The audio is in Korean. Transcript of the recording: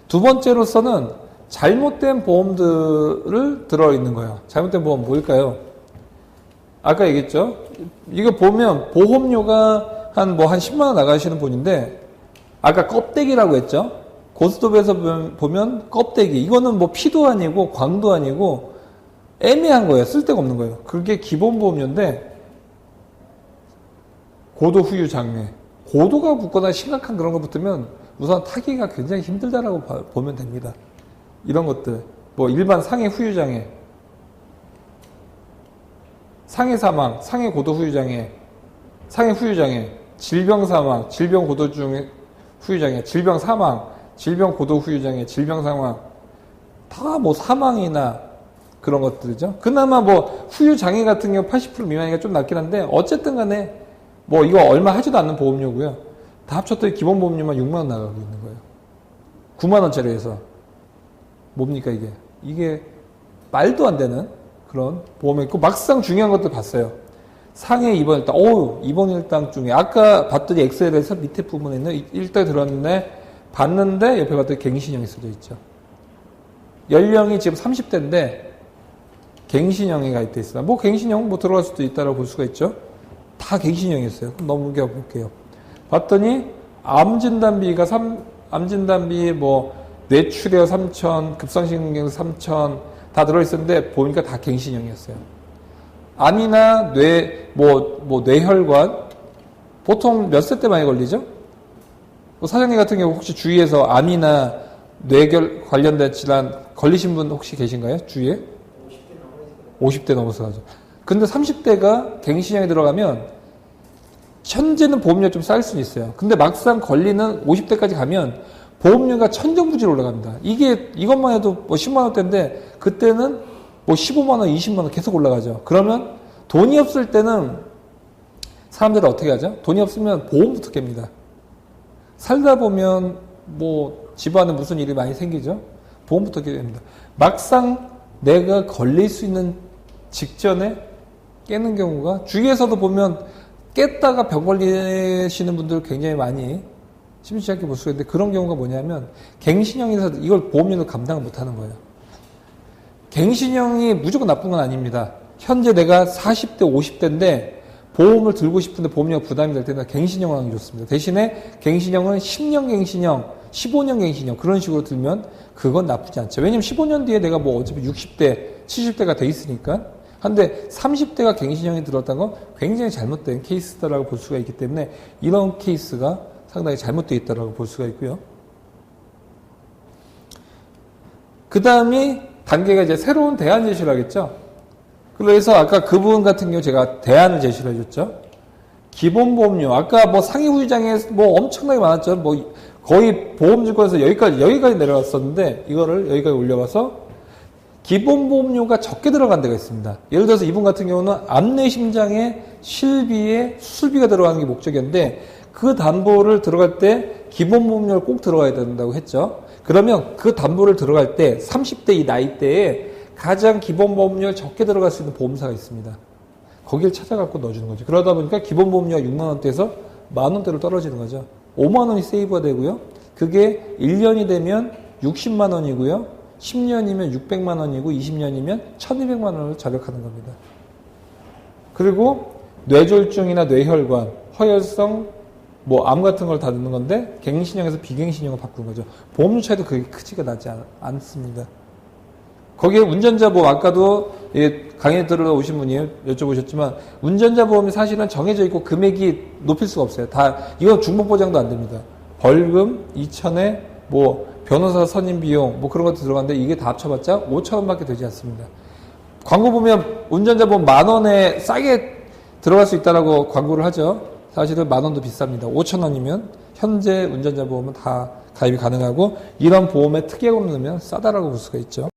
두 번째로서는 잘못된 보험들을 들어있는 거예요. 잘못된 보험 뭘까요? 아까 얘기했죠? 이거 보면 보험료가 한 10만 원 나가시는 분인데, 아까 껍데기라고 했죠? 고스톱에서 보면 껍데기. 이거는 뭐 피도 아니고 광도 아니고 애매한 거예요. 쓸데가 없는 거예요. 그게 기본 보험료인데, 고도 후유 장애. 고도가 붙거나 심각한 그런 거 붙으면 우선 타기가 굉장히 힘들다라고 보면 됩니다. 이런 것들. 뭐 일반 상해 후유 장애, 상해 사망, 상해 고도 후유 장애, 상해 후유 장애, 질병 사망, 질병 고도 중에 후유 장애, 질병 사망, 질병 고도 후유 장애, 질병 사망. 다 뭐 사망이나 그런 것들이죠. 그나마 뭐 후유 장애 같은 경우 80% 미만이니까 좀 낫긴 한데, 어쨌든 간에 뭐 이거 얼마 하지도 않는 보험료고요. 다 합쳤더니 기본 보험료만 6만 원 나가고 있는 거예요. 9만 원짜리에서. 뭡니까 이게? 이게 말도 안 되는 그런 보험이 있고, 막상 중요한 것도 봤어요. 상해 입원 일당, 입원 일당 중에 아까 봤더니 엑셀에서 밑에 부분에 있는 일당 들었는데, 봤는데 옆에 봤더니 갱신형이 써져 있죠. 연령이 지금 30대인데 갱신형이 가입돼 있어요. 뭐 갱신형 뭐 들어갈 수도 있다라고 볼 수가 있죠. 다 갱신형이었어요. 그럼 넘겨볼게요. 봤더니 암진단비가 암진단비 뭐 뇌출혈 3천, 급성신경 3천 다 들어있었는데 보니까 다 갱신형이었어요. 암이나 뇌혈관 보통 몇 세 때 많이 걸리죠? 사장님 같은 경우 혹시 주위에서 암이나 뇌결 관련된 질환 걸리신 분 혹시 계신가요? 주위에? 50대 넘어서 가죠. 근데 30대가 갱신형에 들어가면 현재는 보험료가 좀 쌀 수는 있어요. 근데 막상 걸리는 50대까지 가면 보험료가 천정부지로 올라갑니다. 이것만 해도 뭐 10만 원대인데 그때는 뭐 15만 원, 20만 원 계속 올라가죠. 그러면 돈이 없을 때는 사람들은 어떻게 하죠? 돈이 없으면 보험부터 깹니다. 살다 보면 뭐 집안에 무슨 일이 많이 생기죠? 보험부터 깨야 됩니다. 막상 내가 걸릴 수 있는 직전에 깨는 경우가, 주위에서도 보면 깼다가 병 걸리시는 분들 굉장히 많이 심심치 않게 볼 수가 있는데, 그런 경우가 뭐냐면 갱신형에서 이걸 보험료로 감당을 못하는 거예요. 갱신형이 무조건 나쁜 건 아닙니다. 현재 내가 40대, 50대인데 보험을 들고 싶은데 보험료가 부담이 될 때는 갱신형 하는 게 좋습니다. 대신에 갱신형은 10년 갱신형, 15년 갱신형 그런 식으로 들면 그건 나쁘지 않죠. 왜냐면 15년 뒤에 내가 뭐 어차피 60대, 70대가 돼 있으니까. 한데 30대가 갱신형이 들었다는 건 굉장히 잘못된 케이스다라고 볼 수가 있기 때문에 이런 케이스가 상당히 잘못되어 있다라고 볼 수가 있고요. 그 다음이 단계가 이제 새로운 대안 제시를 하겠죠. 그래서 아까 그 부분 같은 경우 제가 대안을 제시를 해줬죠. 기본보험료. 아까 뭐 상해 후유장애 뭐 엄청나게 많았죠. 뭐 거의 보험증권에서 여기까지 내려갔었는데 이거를 여기까지 올려와서 기본보험료가 적게 들어간 데가 있습니다. 예를 들어서 이분 같은 경우는 암내심장의 실비에 수술비가 들어가는 게 목적이었는데 그 담보를 들어갈 때 기본보험료를 꼭 들어가야 된다고 했죠. 그러면 그 담보를 들어갈 때 30대 이 나이대에 가장 기본보험료를 적게 들어갈 수 있는 보험사가 있습니다. 거길 찾아갖고 넣어주는 거죠. 그러다 보니까 기본보험료가 6만 원대에서 만 원대로 떨어지는 거죠. 5만 원이 세이브가 되고요. 그게 1년이 되면 60만 원이고요. 10년이면 600만 원이고 20년이면 1200만 원을 절약하는 겁니다. 그리고 뇌졸중이나 뇌혈관, 허혈성, 뭐 암 같은 걸 다 넣는 건데 갱신형에서 비갱신형을 바꾸는 거죠. 보험료 차이도 그렇게 크지가 나지 않습니다. 거기에 운전자 보험, 아까도 강의 들어오신 분이 여쭤보셨지만 운전자 보험이 사실은 정해져 있고 금액이 높일 수가 없어요. 이건 중복 보장도 안 됩니다. 벌금 2,000에 뭐 변호사 선임 비용 뭐 그런 것도 들어가는데 이게 다 합쳐봤자 5,000원밖에 되지 않습니다. 광고 보면 운전자 보험 만 원에 싸게 들어갈 수 있다라고 광고를 하죠. 사실은 만 원도 비쌉니다. 5,000원이면 현재 운전자 보험은 다 가입이 가능하고 이런 보험에 특약금 넣으면 싸다라고 볼 수가 있죠.